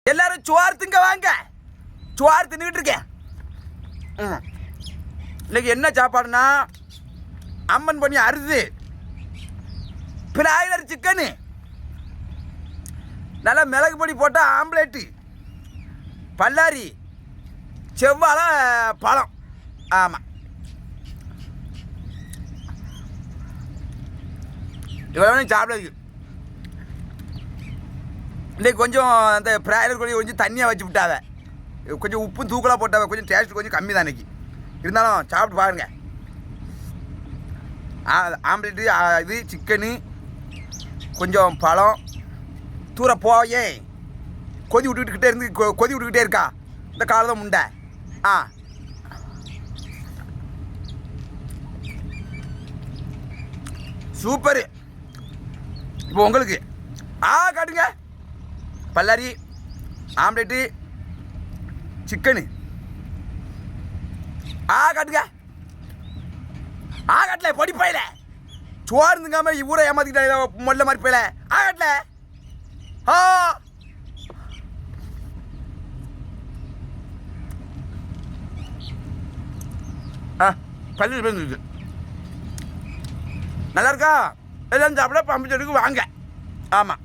எல்லாரும் சோறு திங்க வாங்க. சோறு தின்னுக்கிட்டு இருக்கேன். இன்னைக்கு என்ன சாப்பாடுனா அம்மன் பண்ணி அரிசி, பிராய்லர் சிக்கனு, நல்லா மிளகு பொடி போட்ட ஆம்லேட்டு, பல்லாரி, செவ்வாழை பழம். ஆமாம், இவ்வளோ சாப்பிடாது. இன்னைக்கு கொஞ்சம் அந்த பிராய்லர் கோழி கொஞ்சம் தண்ணியாக வச்சு விட்டாவ, கொஞ்சம் உப்பு தூக்கலாக போட்டாவ, கொஞ்சம் டேஸ்ட் கொஞ்சம் கம்மி தான் இன்னைக்கு. இருந்தாலும் சாப்பிட்டு பாருங்க. ஆம்லேட்டு, இது சிக்கனு, கொஞ்சம் பழம், தூர போயே கொதி விட்டுக்கிட்டே இருந்து கொதி விட்டுக்கிட்டே இருக்கா இந்த காலை தான் முண்டை. சூப்பரு. இப்போ உங்களுக்கு காட்டுங்க. பல்லாரி, ஆம்லேட்டு, சிக்கனு காட்டுங்க. காட்டல பொடி பயில சோறு இருந்துங்காம ஊரை ஏமாத்திக்கிட்ட மொல்ல மாதிரி போயில காட்டல. பள்ளி பேருந்து நல்லா இருக்கா? எல்லாம் சாப்பிட பம்பு செடிக்கு வாங்க. ஆமாம்.